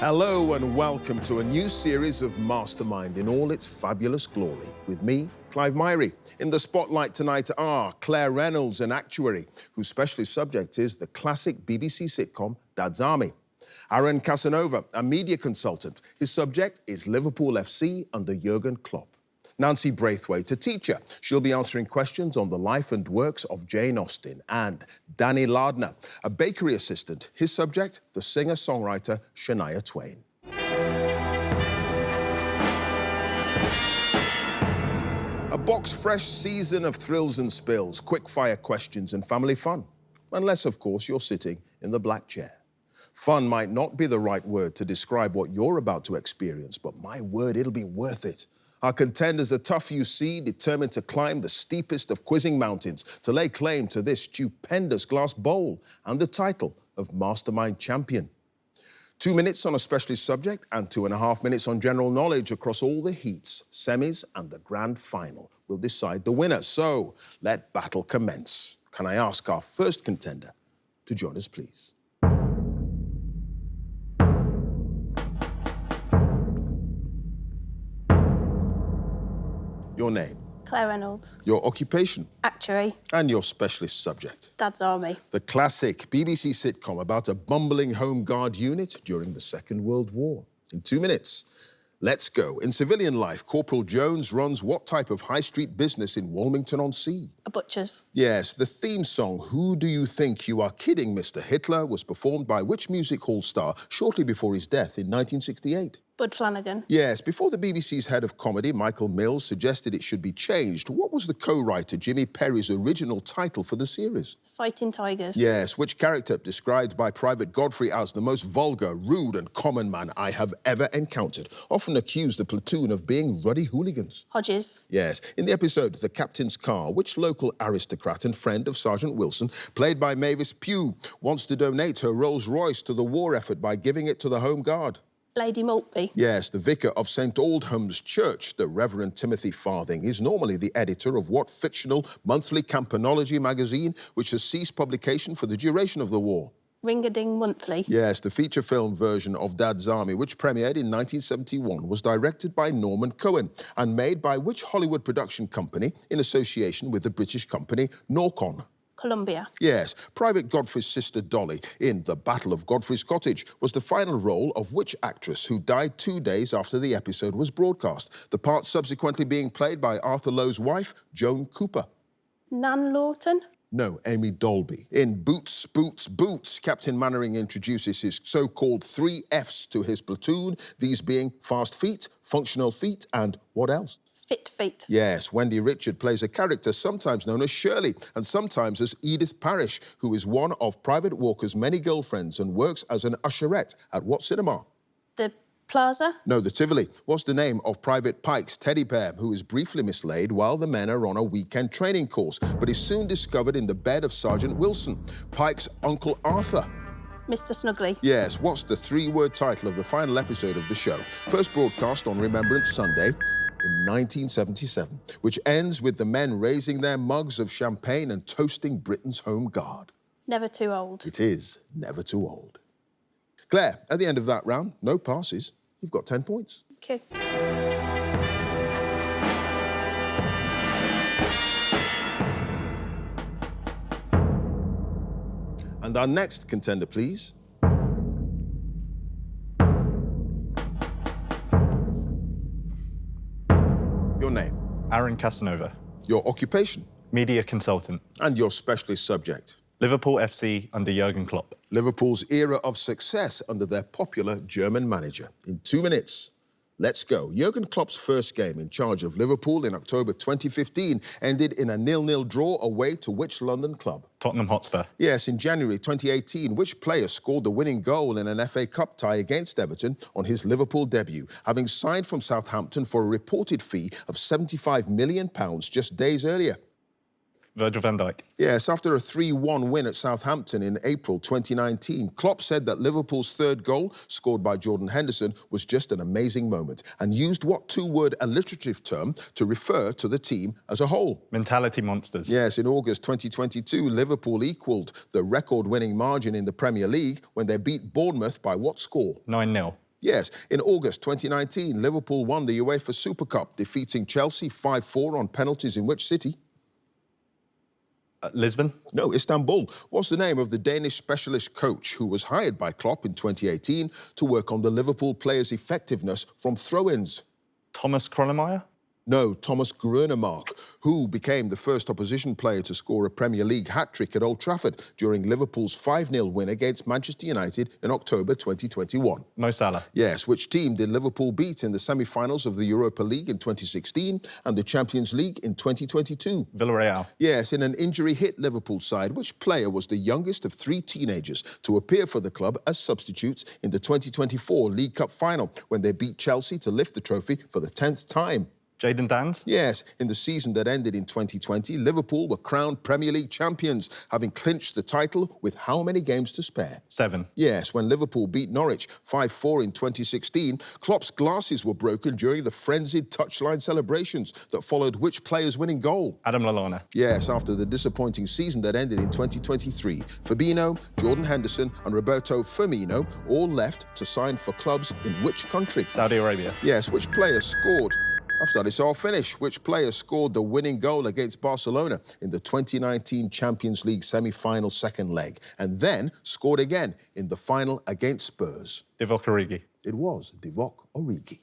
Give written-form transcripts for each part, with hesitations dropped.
Hello and welcome to a new series of Mastermind in all its fabulous glory. With me, Clive Myrie. In the spotlight tonight are Claire Reynolds, an actuary, whose specialist subject is the classic BBC sitcom Dad's Army. Aaron Casanova, a media consultant. His subject is Liverpool FC under Jurgen Klopp. Nancy Braithwaite, a teacher. She'll be answering questions on the life and works of Jane Austen. And Danny Lardner, a bakery assistant. His subject, the singer-songwriter Shania Twain. A box-fresh season of thrills and spills, quick-fire questions and family fun. Unless, of course, you're sitting in the black chair. Fun might not be the right word to describe what you're about to experience, but my word, it'll be worth it. Our contenders are tough, you see, determined to climb the steepest of quizzing mountains, to lay claim to this stupendous glass bowl and the title of Mastermind Champion. 2 minutes on a specialist subject and 2.5 minutes on general knowledge across all the heats, semis and the grand final will decide the winner. So, let battle commence. Can I ask our first contender to join us, please? Your name? Claire Reynolds. Your occupation? Actuary. And your specialist subject? Dad's Army. The classic BBC sitcom about a bumbling Home Guard unit during the Second World War. In 2 minutes, let's go. In civilian life, Corporal Jones runs what type of high street business in Walmington-on-Sea? A butcher's. Yes, the theme song, Who Do You Think You Are Kidding, Mr. Hitler, was performed by which music hall star shortly before his death in 1968? Bud Flanagan. Yes, before the BBC's head of comedy, Michael Mills, suggested it should be changed, what was the co-writer Jimmy Perry's original title for the series? Fighting Tigers. Yes, which character, described by Private Godfrey as the most vulgar, rude and common man I have ever encountered, often accused the platoon of being ruddy hooligans? Hodges. Yes, in the episode The Captain's Car, which local aristocrat and friend of Sergeant Wilson, played by Mavis Pugh, wants to donate her Rolls-Royce to the war effort by giving it to the Home Guard? Lady Maltby. Yes, the vicar of St Aldham's Church, the Reverend Timothy Farthing, is normally the editor of what fictional monthly campanology magazine which has ceased publication for the duration of the war? Ring-a-Ding Monthly. Yes, the feature film version of Dad's Army, which premiered in 1971, was directed by Norman Cohen and made by which Hollywood production company in association with the British company Norcon? Columbia. Yes, Private Godfrey's sister Dolly in The Battle of Godfrey's Cottage was the final role of which actress who died 2 days after the episode was broadcast, the part subsequently being played by Arthur Lowe's wife, Joan Cooper? Nan Lawton. No, Amy Dolby. In Boots, Boots, Boots, Captain Mannering introduces his so-called 3 Fs to his platoon, these being fast feet, functional feet, and what else? Fit Feet. Yes, Wendy Richard plays a character sometimes known as Shirley and sometimes as Edith Parish, who is one of Private Walker's many girlfriends and works as an usherette at what cinema? The Plaza. No, the Tivoli. What's the name of Private Pike's teddy bear, who is briefly mislaid while the men are on a weekend training course, but is soon discovered in the bed of Sergeant Wilson, Pike's Uncle Arthur? Mr. Snuggly. Yes, what's the 3-word title of the final episode of the show? First broadcast on Remembrance Sunday in 1977, which ends with the men raising their mugs of champagne and toasting Britain's Home Guard. Never Too Old. It is never too old. Claire, at the end of that round, no passes. You've got 10 points. Okay. And our next contender, please. Your name? Aaron Casanova. Your occupation? Media consultant. And your specialist subject? Liverpool FC under Jurgen Klopp. Liverpool's era of success under their popular German manager. In 2 minutes, let's go. Jurgen Klopp's first game in charge of Liverpool in October 2015 ended in a 0-0 draw away to which London club? Tottenham Hotspur. Yes, in January 2018, which player scored the winning goal in an FA Cup tie against Everton on his Liverpool debut, having signed from Southampton for a reported fee of £75 million just days earlier? Virgil van Dijk. Yes, after a 3-1 win at Southampton in April 2019, Klopp said that Liverpool's third goal, scored by Jordan Henderson, was just an amazing moment and used what 2-word alliterative term to refer to the team as a whole? Mentality monsters. Yes, in August 2022, Liverpool equalled the record-winning margin in the Premier League when they beat Bournemouth by what score? 9-0. Yes, in August 2019, Liverpool won the UEFA Super Cup, defeating Chelsea 5-4 on penalties in which city? Lisbon. No, Istanbul. What's the name of the Danish specialist coach who was hired by Klopp in 2018 to work on the Liverpool players' effectiveness from throw-ins? Thomas Kronemeyer. No, Thomas Grunemark, who became the first opposition player to score a Premier League hat-trick at Old Trafford during Liverpool's 5-0 win against Manchester United in October 2021. Mo Salah. Yes, which team did Liverpool beat in the semi-finals of the Europa League in 2016 and the Champions League in 2022? Villarreal. Yes, in an injury-hit Liverpool side, which player was the youngest of 3 teenagers to appear for the club as substitutes in the 2024 League Cup final when they beat Chelsea to lift the trophy for the 10th time? Jadon Danns. Yes, in the season that ended in 2020, Liverpool were crowned Premier League champions, having clinched the title with how many games to spare? 7. Yes, when Liverpool beat Norwich 5-4 in 2016, Klopp's glasses were broken during the frenzied touchline celebrations that followed which player's winning goal? Adam Lallana. Yes, after the disappointing season that ended in 2023, Fabinho, Jordan Henderson and Roberto Firmino all left to sign for clubs in which country? Saudi Arabia. Yes, which player scored? I've started, so I'll finish. Which player scored the winning goal against Barcelona in the 2019 Champions League semi-final second leg and then scored again in the final against Spurs? Divock Origi. It was Divock Origi.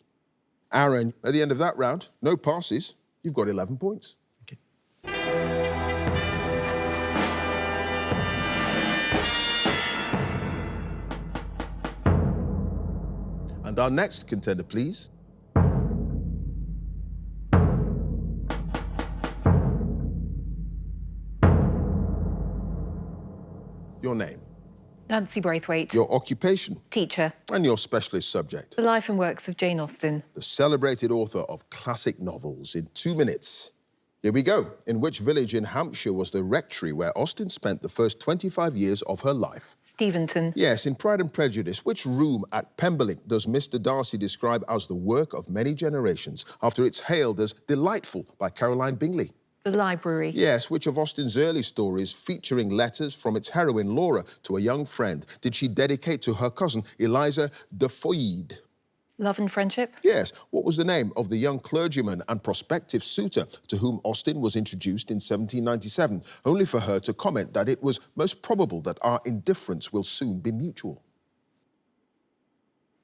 Aaron, at the end of that round, no passes. You've got 11 points. Okay. And our next contender, please. Your name, Nancy Braithwaite. your occupation, Teacher. and your specialist subject. The life and works of Jane Austen. The celebrated author of classic novels. In 2 minutes. Here we go. In which village in Hampshire was the rectory where Austen spent the first 25 years of her life? Steventon. Yes, in Pride and Prejudice, which room at Pemberley does Mr. Darcy describe as the work of many generations after it's hailed as delightful by Caroline Bingley? The library. Yes, which of Austen's early stories featuring letters from its heroine Laura to a young friend did she dedicate to her cousin Eliza de Foyde? Love and Friendship. Yes, what was the name of the young clergyman and prospective suitor to whom Austen was introduced in 1797, only for her to comment that it was most probable that our indifference will soon be mutual?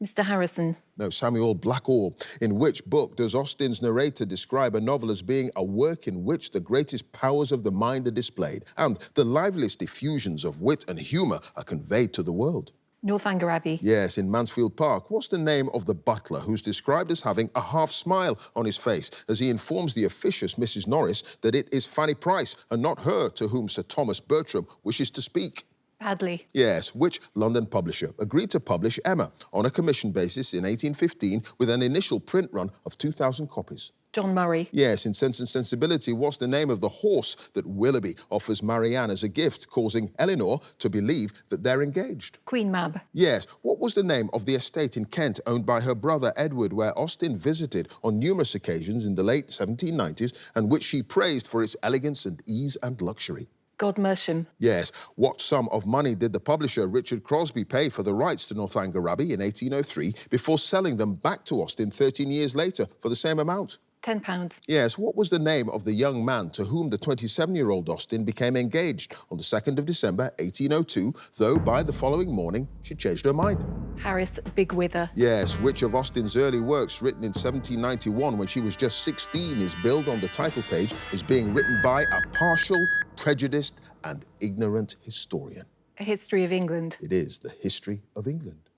Mr. Harrison. No, Samuel Blackall. In which book does Austen's narrator describe a novel as being a work in which the greatest powers of the mind are displayed and the liveliest effusions of wit and humour are conveyed to the world? Northanger Abbey. Yes, in Mansfield Park. What's the name of the butler who's described as having a half smile on his face as he informs the officious Mrs. Norris that it is Fanny Price and not her to whom Sir Thomas Bertram wishes to speak? Padley. Yes, which London publisher agreed to publish Emma on a commission basis in 1815 with an initial print run of 2,000 copies? John Murray. Yes, in Sense and Sensibility, what's the name of the horse that Willoughby offers Marianne as a gift, causing Eleanor to believe that they're engaged? Queen Mab. Yes, what was the name of the estate in Kent owned by her brother Edward, where Austen visited on numerous occasions in the late 1790s and which she praised for its elegance and ease and luxury? Godmersham. Yes. What sum of money did the publisher Richard Crosby pay for the rights to Northanger Abbey in 1803 before selling them back to Austen 13 years later for the same amount? £10. Yes. What was the name of the young man to whom the 27-year-old Austen became engaged on the 2nd of December 1802, though by the following morning she changed her mind? Harris Bigwither. Yes. Which of Austen's early works, written in 1791 when she was just 16, is billed on the title page as being written by a partial, prejudiced and ignorant historian? A History of England. It is The History of England.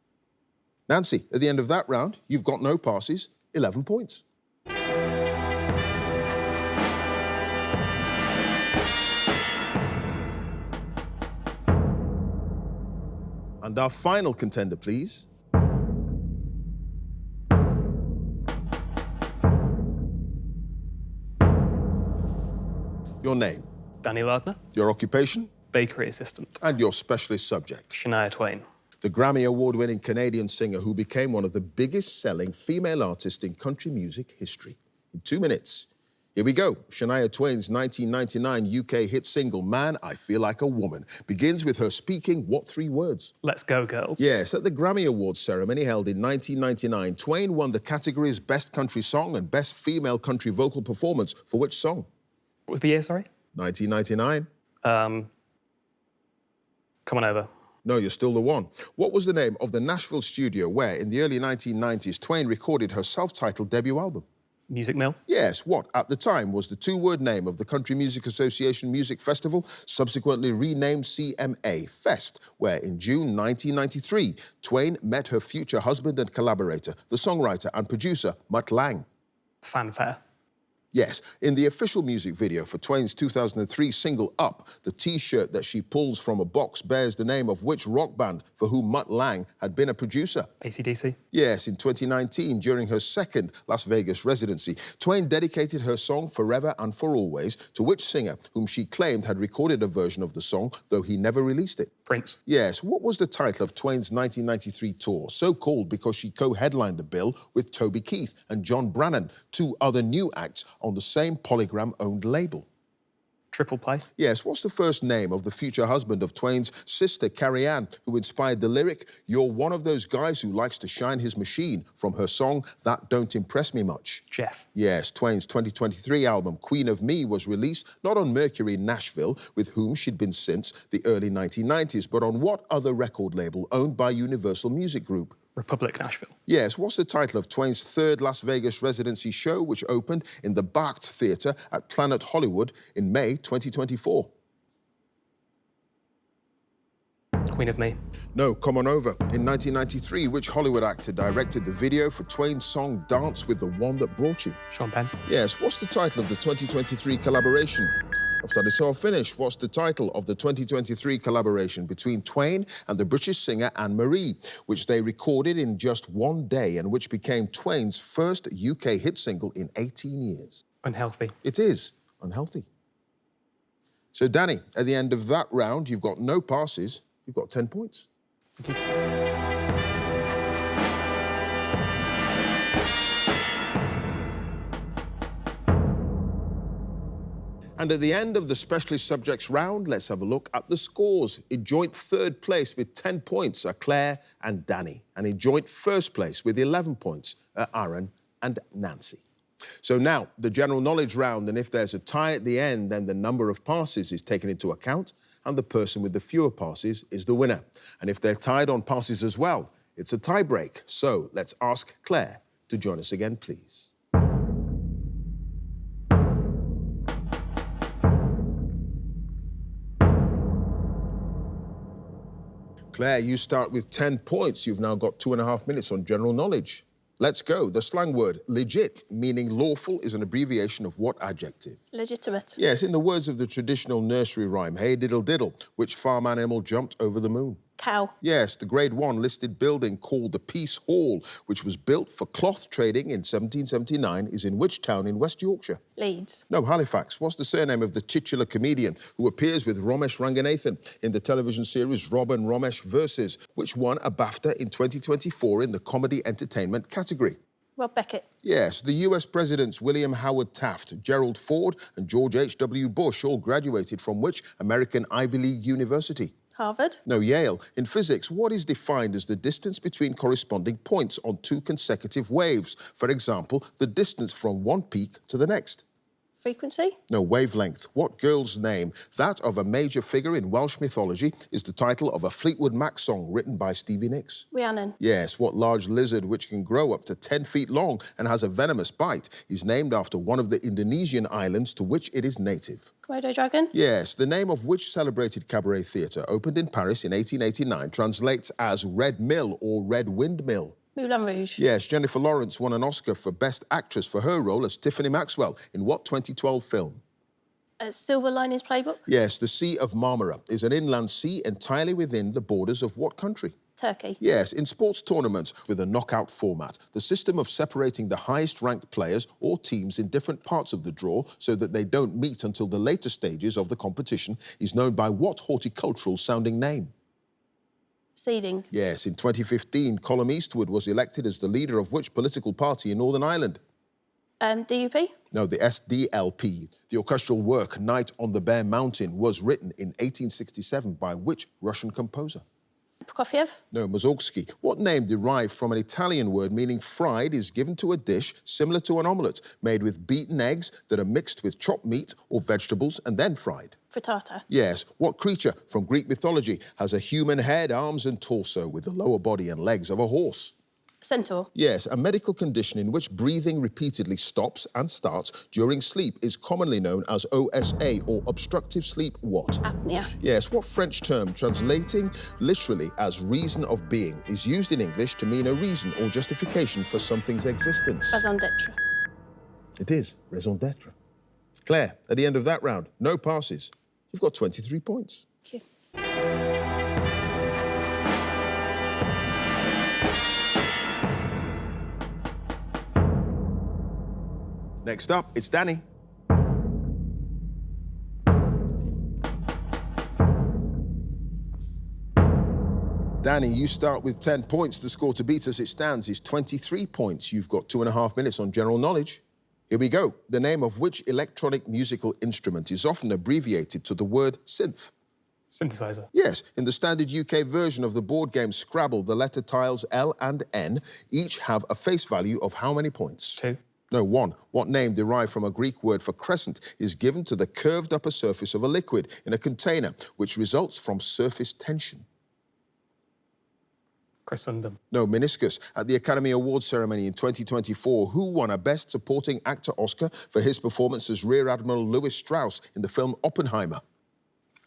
Nancy, at the end of that round, you've got no passes, 11 points. And our final contender, please. Your name, Danny Lardner, your occupation, bakery assistant. and your specialist subject. Shania Twain. The Grammy Award-winning Canadian singer who became one of the biggest-selling female artists in country music history. In 2 minutes, Here we go. Shania Twain's 1999 UK hit single, Man, I Feel Like a Woman, begins with her speaking what three words? Let's go, girls. Yes, at the Grammy Awards ceremony held in 1999, Twain won the categories Best Country Song and Best Female Country Vocal Performance for which song? What was the year, sorry? 1999. Come on over. No, you're still the one. What was the name of the Nashville studio where, in the early 1990s, Twain recorded her self-titled debut album? Music Mill. Yes, what, at the time, was the two-word name of the Country Music Association Music Festival, subsequently renamed CMA Fest, where in June 1993, Twain met her future husband and collaborator, the songwriter and producer, Mutt Lange. Fanfare. Yes, in the official music video for Twain's 2003 single Up, the T-shirt that she pulls from a box bears the name of which rock band for whom Mutt Lange had been a producer? AC/DC. Yes, in 2019, during her second Las Vegas residency, Twain dedicated her song Forever and For Always to which singer whom she claimed had recorded a version of the song, though he never released it? Prince. Yes, what was the title of Twain's 1993 tour, so called because she co-headlined the bill with Toby Keith and John Brannon, two other new acts on the same Polygram-owned label? Triple Play. Yes, what's the first name of the future husband of Twain's sister, Carrie Ann, who inspired the lyric, "You're one of those guys who likes to shine his machine," from her song, That Don't Impress Me Much? Jeff. Yes, Twain's 2023 album, Queen of Me, was released not on Mercury in Nashville, with whom she'd been since the early 1990s, but on what other record label owned by Universal Music Group? Republic Nashville. Yes, what's the title of Twain's third Las Vegas residency show, which opened in the Barclay Theatre at Planet Hollywood in May 2024? Queen of Me. No, Come On Over. In 1993, which Hollywood actor directed the video for Twain's song Dance with the One That Brought You? Sean Penn. Yes, what's the title of the 2023 collaboration? I've studied, so I'll finish. What's the title of the 2023 collaboration between Twain and the British singer Anne-Marie, which they recorded in just one day and which became Twain's first UK hit single in 18 years? Unhealthy. It is Unhealthy. So, Danny, at the end of that round, you've got no passes. You've got 10 points. And at the end of the specialist subjects round, let's have a look at the scores. In joint third place with 10 points are Claire and Danny. And in joint first place with 11 points are Aaron and Nancy. So now, the general knowledge round, and if there's a tie at the end, then the number of passes is taken into account, and the person with the fewer passes is the winner. And if they're tied on passes as well, it's a tie break. So let's ask Claire to join us again, please. Claire, you start with 10 points. You've now got 2.5 minutes on general knowledge. Let's go. The slang word legit, meaning lawful, is an abbreviation of what adjective? Legitimate. Yes, in the words of the traditional nursery rhyme, hey diddle diddle, which farm animal jumped over the moon? Cow. Yes, the Grade 1 listed building called the Peace Hall, which was built for cloth trading in 1779, is in which town in West Yorkshire? Leeds. No, Halifax. What's the surname of the titular comedian who appears with Romesh Ranganathan in the television series Rob and Romesh Versus, which won a BAFTA in 2024 in the comedy entertainment category? Rob Beckett. Yes, the US presidents William Howard Taft, Gerald Ford and George H.W. Bush all graduated from which American Ivy League university? Harvard. No, Yale. In physics, what is defined as the distance between corresponding points on two consecutive waves? For example, the distance from one peak to the next. Frequency. No, wavelength. What girl's name, that of a major figure in Welsh mythology, is the title of a Fleetwood Mac song written by Stevie Nicks? Rhiannon. Yes, what large lizard, which can grow up to 10 feet long and has a venomous bite, is named after one of the Indonesian islands to which it is native? Komodo dragon. Yes, the name of which celebrated cabaret theatre opened in Paris in 1889 translates as Red Mill or Red Windmill? Moulin Rouge. Yes, Jennifer Lawrence won an Oscar for Best Actress for her role as Tiffany Maxwell in what 2012 film? Silver Linings Playbook. Yes, the Sea of Marmara is an inland sea entirely within the borders of what country? Turkey. Yes, in sports tournaments with a knockout format, the system of separating the highest-ranked players or teams in different parts of the draw so that they don't meet until the later stages of the competition is known by what horticultural-sounding name? Seeding. Yes, in 2015, Colum Eastwood was elected as the leader of which political party in Northern Ireland? DUP? No, the SDLP. The orchestral work Night on the Bear Mountain was written in 1867 by which Russian composer? Prokofiev? No, Mussorgsky. What name derived from an Italian word meaning fried is given to a dish similar to an omelette, made with beaten eggs that are mixed with chopped meat or vegetables and then fried? Frittata? Yes. What creature from Greek mythology has a human head, arms and torso with the lower body and legs of a horse? Centaur? Yes, a medical condition in which breathing repeatedly stops and starts during sleep is commonly known as OSA, or obstructive sleep what? Apnea? Yes, what French term, translating literally as reason of being, is used in English to mean a reason or justification for something's existence? Raison d'etre? It is raison d'etre. Claire, at the end of that round, no passes. You've got 23 points. Thank you. Next up, it's Danny. Danny, you start with 10 points. The score to beat as it stands is 23 points. You've got 2.5 minutes on general knowledge. Here we go. The name of which electronic musical instrument is often abbreviated to the word synth? Synthesizer. Yes, in the standard UK version of the board game Scrabble, the letter tiles L and N each have a face value of how many points? 2. No, 1. What name derived from a Greek word for crescent is given to the curved upper surface of a liquid in a container, which results from surface tension? Crescendum. No, meniscus. At the Academy Awards ceremony in 2024, who won a Best Supporting Actor Oscar for his performance as Rear Admiral Louis Strauss in the film Oppenheimer?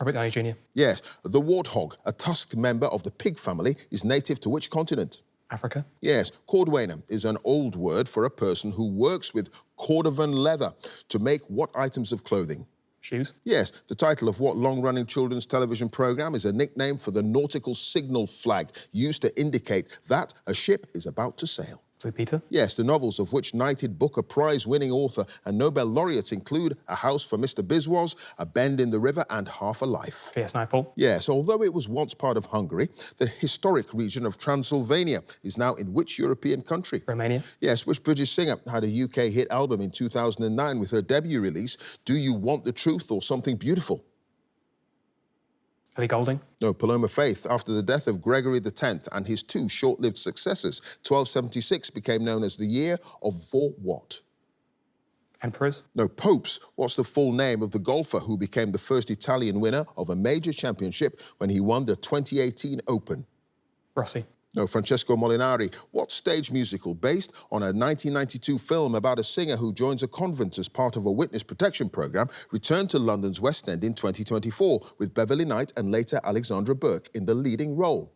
Robert Downey Jr. Yes. The warthog, a tusked member of the pig family, is native to which continent? Africa. Yes, cordwainer is an old word for a person who works with cordovan leather to make what items of clothing? Shoes. Yes, the title of what long-running children's television program is a nickname for the nautical signal flag used to indicate that a ship is about to sail? Blue Peter. Yes, the novels of which knighted Booker Prize-winning author and Nobel laureate include A House for Mr. Biswas, A Bend in the River and Half a Life. V.S. Naipaul. Yes, although it was once part of Hungary, the historic region of Transylvania is now in which European country? Romania. Yes, which British singer had a UK hit album in 2009 with her debut release, Do You Want the Truth or Something Beautiful? Ellie Goulding. No, Paloma Faith. After the death of Gregory X and his 2 short-lived successors, 1276 became known as the year of for what? Emperors. No, popes. What's the full name of the golfer who became the first Italian winner of a major championship when he won the 2018 Open? Rossi. No, Francesco Molinari. What stage musical, based on a 1992 film about a singer who joins a convent as part of a witness protection program, returned to London's West End in 2024 with Beverly Knight and later Alexandra Burke in the leading role?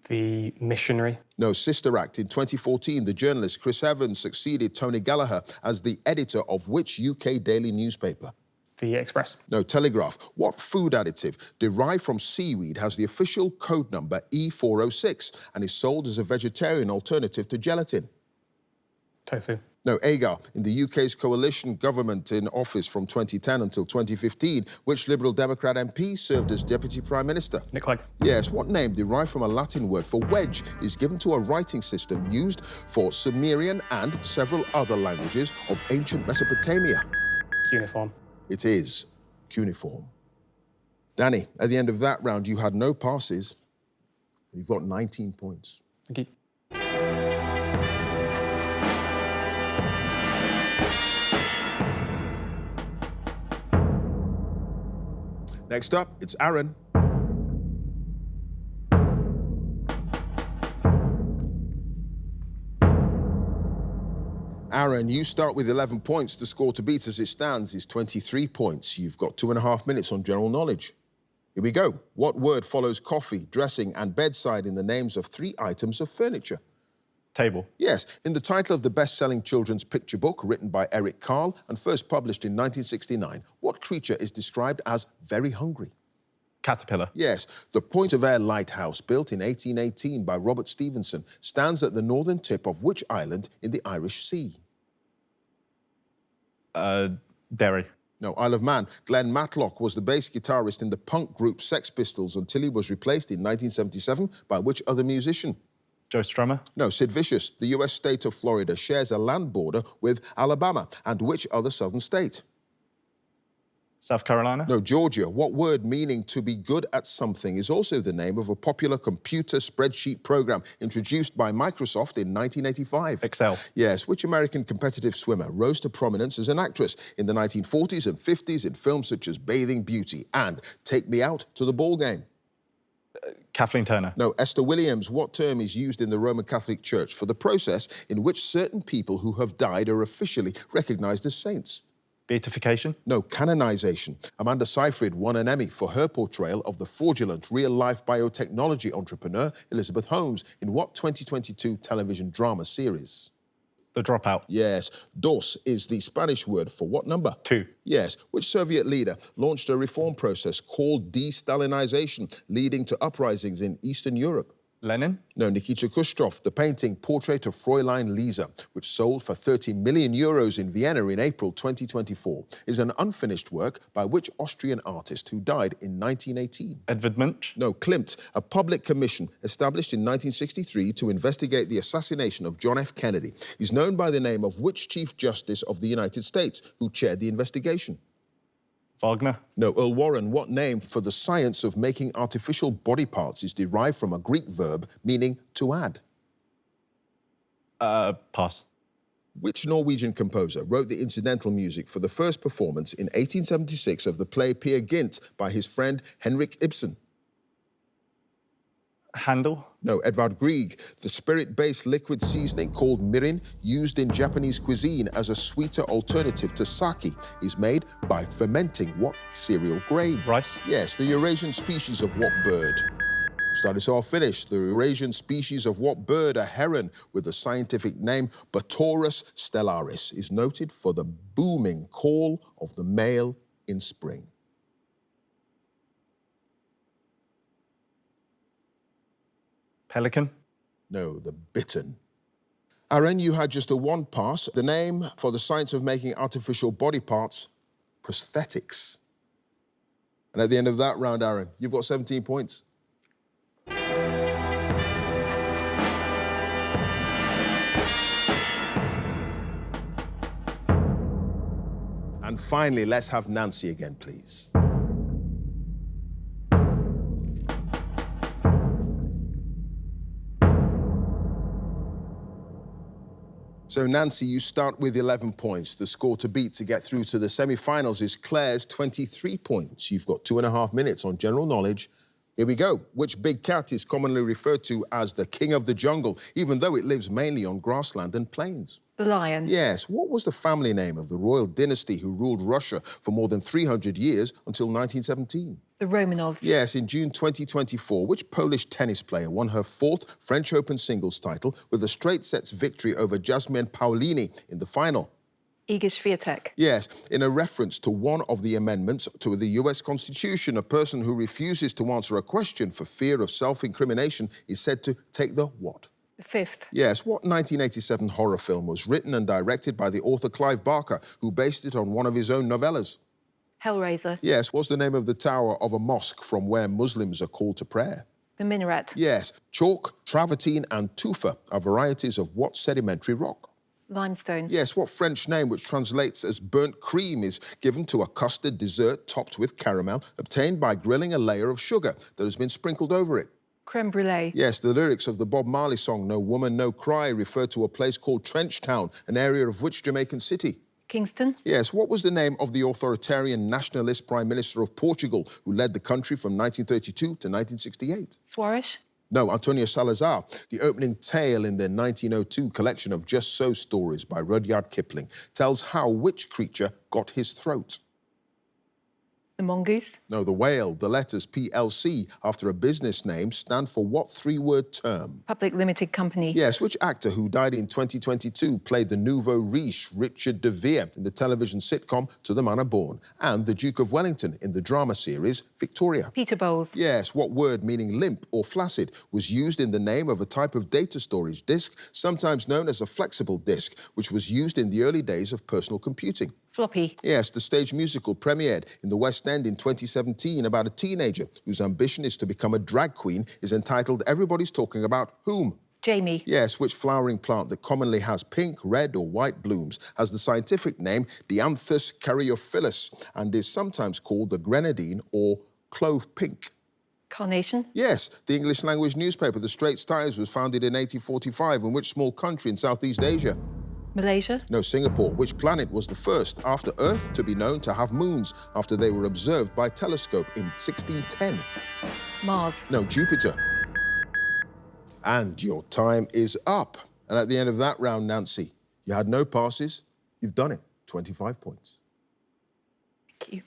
The Missionary. No, Sister Act. In 2014, the journalist Chris Evans succeeded Tony Gallagher as the editor of which UK daily newspaper? The Express. No, Telegraph. What food additive derived from seaweed has the official code number E406 and is sold as a vegetarian alternative to gelatin? Tofu. No, agar. In the UK's coalition government in office from 2010 until 2015, which Liberal Democrat MP served as Deputy Prime Minister? Nick Clegg. Yes, what name derived from a Latin word for wedge is given to a writing system used for Sumerian and several other languages of ancient Mesopotamia? Uniform. It is cuneiform. Danny, at the end of that round, you had no passes. You've got 19 points. Thank you. Next up, it's Aaron. Aaron, you start with 11 points. The score to beat as it stands is 23 points. You've got 2.5 minutes on general knowledge. Here we go. What word follows coffee, dressing and bedside in the names of 3 items of furniture? Table. Yes, in the title of the best-selling children's picture book written by Eric Carle and first published in 1969, what creature is described as very hungry? Caterpillar. Yes, the Point of Ayre Lighthouse, built in 1818 by Robert Stevenson, stands at the northern tip of which island in the Irish Sea? Derry. No, Isle of Man. Glenn Matlock was the bass guitarist in the punk group Sex Pistols until he was replaced in 1977 by which other musician? Joe Strummer. No, Sid Vicious. The US state of Florida shares a land border with Alabama. And which other southern state? South Carolina. No, Georgia. What word meaning to be good at something is also the name of a popular computer spreadsheet program introduced by Microsoft in 1985? Excel. Yes. Which American competitive swimmer rose to prominence as an actress in the 1940s and 50s in films such as Bathing Beauty and Take Me Out to the Ball Game? Kathleen Turner. No, Esther Williams. What term is used in the Roman Catholic Church for the process in which certain people who have died are officially recognised as saints? Beatification. No, canonization. Amanda Seyfried won an Emmy for her portrayal of the fraudulent real-life biotechnology entrepreneur Elizabeth Holmes in what 2022 television drama series? The Dropout. Yes. Dos is the Spanish word for what number? 2. Yes. Which Soviet leader launched a reform process called de-Stalinization, leading to uprisings in Eastern Europe? Lenin. No, Nikita Khrushchev, the painting Portrait of Fräulein Lisa, which sold for 30 million euros in Vienna in April 2024, is an unfinished work by which Austrian artist who died in 1918? Edvard Munch. No, Klimt, a public commission established in 1963 to investigate the assassination of John F. Kennedy, is known by the name of which Chief Justice of the United States who chaired the investigation? Wagner. No, Earl Warren, what name for the science of making artificial body parts is derived from a Greek verb meaning to add? Pass. Which Norwegian composer wrote the incidental music for the first performance in 1876 of the play Peer Gynt by his friend Henrik Ibsen? Handel. No, Edvard Grieg, the spirit-based liquid seasoning called mirin, used in Japanese cuisine as a sweeter alternative to sake, is made by fermenting what cereal grain? Rice. Yes, the Eurasian species of what bird? Study so finished. The Eurasian species of what bird, a heron with the scientific name Batorus stellaris, is noted for the booming call of the male in spring? Pelican. No, the bittern. Aaron, you had just a 1 pass. The name for the science of making artificial body parts, prosthetics. And at the end of that round, Aaron, you've got 17 points. And finally, let's have Nancy again, please. So, Nancy, you start with 11 points. The score to beat to get through to the semi-finals is Claire's 23 points. You've got 2.5 minutes on general knowledge. Here we go. Which big cat is commonly referred to as the king of the jungle, even though it lives mainly on grassland and plains? The lion. Yes. What was the family name of the royal dynasty who ruled Russia for more than 300 years until 1917? The Romanovs. Yes, in June 2024, which Polish tennis player won her 4th French Open singles title with a straight sets victory over Jasmine Paolini in the final? Iga Swiatek. Yes, in a reference to one of the amendments to the US Constitution, a person who refuses to answer a question for fear of self-incrimination is said to take the what? The 5th. Yes, what 1987 horror film was written and directed by the author Clive Barker, who based it on one of his own novellas? Hellraiser. Yes, what's the name of the tower of a mosque from where Muslims are called to prayer? The minaret. Yes, chalk, travertine and tufa are varieties of what sedimentary rock? Limestone. Yes, what French name, which translates as burnt cream, is given to a custard dessert topped with caramel, obtained by grilling a layer of sugar that has been sprinkled over it? Creme brulee. Yes, the lyrics of the Bob Marley song No Woman, No Cry refer to a place called Trenchtown, an area of which Jamaican city? Kingston. Yes, what was the name of the authoritarian nationalist Prime Minister of Portugal who led the country from 1932 to 1968? Suarez. No, Antonio Salazar. The opening tale in the 1902 collection of Just So stories by Rudyard Kipling tells how which creature got his throat? The mongoose. No, the whale. The letters PLC, after a business name, stand for what 3-word term? Public Limited Company. Yes, which actor who died in 2022 played the nouveau riche Richard de Vere in the television sitcom To the Manor Born, and the Duke of Wellington in the drama series Victoria? Peter Bowles. Yes, what word meaning limp or flaccid was used in the name of a type of data storage disk, sometimes known as a flexible disk, which was used in the early days of personal computing? Floppy. Yes, the stage musical premiered in the West End in 2017 about a teenager whose ambition is to become a drag queen is entitled Everybody's Talking About Whom? Jamie. Yes, which flowering plant that commonly has pink, red or white blooms has the scientific name Dianthus caryophyllus and is sometimes called the grenadine or clove pink? Carnation. Yes, the English language newspaper The Straits Times was founded in 1845 in which small country in Southeast Asia? Malaysia. No, Singapore. Which planet was the first after Earth to be known to have moons after they were observed by telescope in 1610? Mars. No, Jupiter. And your time is up. And at the end of that round, Nancy, you had no passes. You've done it. 25 points. Thank you.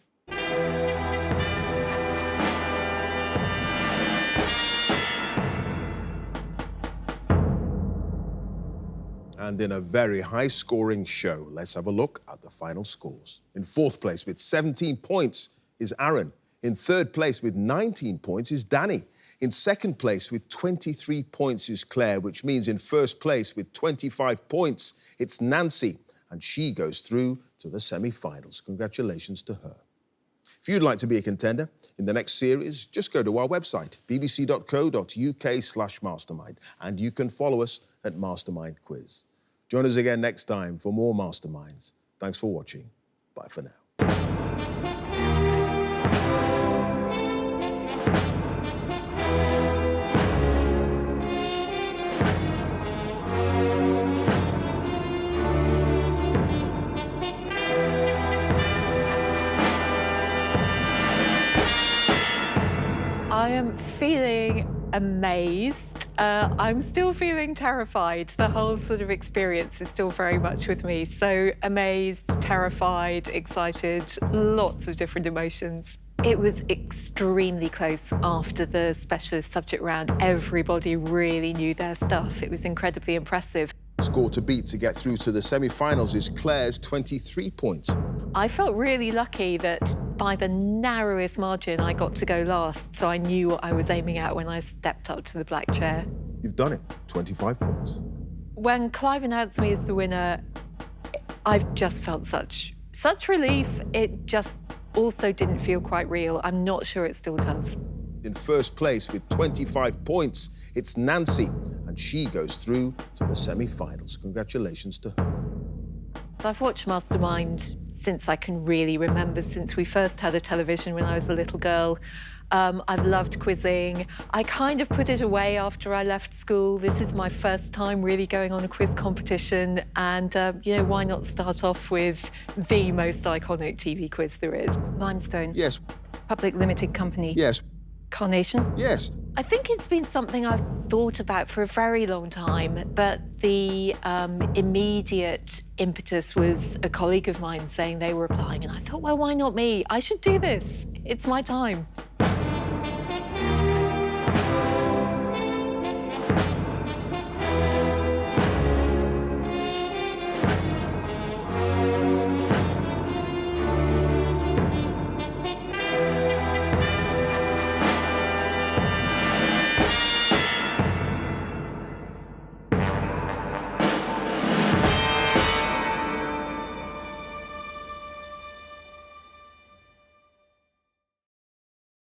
And in a very high-scoring show, let's have a look at the final scores. In fourth place with 17 points is Aaron. In third place with 19 points is Danny. In second place with 23 points is Claire, which means in first place with 25 points, it's Nancy, and she goes through to the semi-finals. Congratulations to her. If you'd like to be a contender in the next series, just go to our website, bbc.co.uk/mastermind, and you can follow us at Mastermind Quiz. Join us again next time for more Masterminds. Thanks for watching. Bye for now. I am feeling amazed. I'm still feeling terrified. The whole sort of experience is still very much with me. So amazed, terrified, excited, lots of different emotions. It was extremely close after the specialist subject round. Everybody really knew their stuff. It was incredibly impressive. Score to beat to get through to the semi-finals is Claire's 23 points. I felt really lucky that by the narrowest margin I got to go last, so I knew what I was aiming at when I stepped up to the black chair. You've done it, 25 points. When Clive announced me as the winner, I've just felt such relief. It just also didn't feel quite real. I'm not sure it still does. In first place with 25 points, it's Nancy, and she goes through to the semi-finals. Congratulations to her. I've watched Mastermind since I can really remember, since we first had a television when I was a little girl. I've loved quizzing. I kind of put it away after I left school. This is my first time really going on a quiz competition. And, you know, why not start off with the most iconic TV quiz there is? Limestone. Yes. Public Limited Company. Yes. Carnation. Yes. I think it's been something I've thought about for a very long time, but the immediate impetus was a colleague of mine saying they were applying, and I thought, well, why not me? I should do this. It's my time.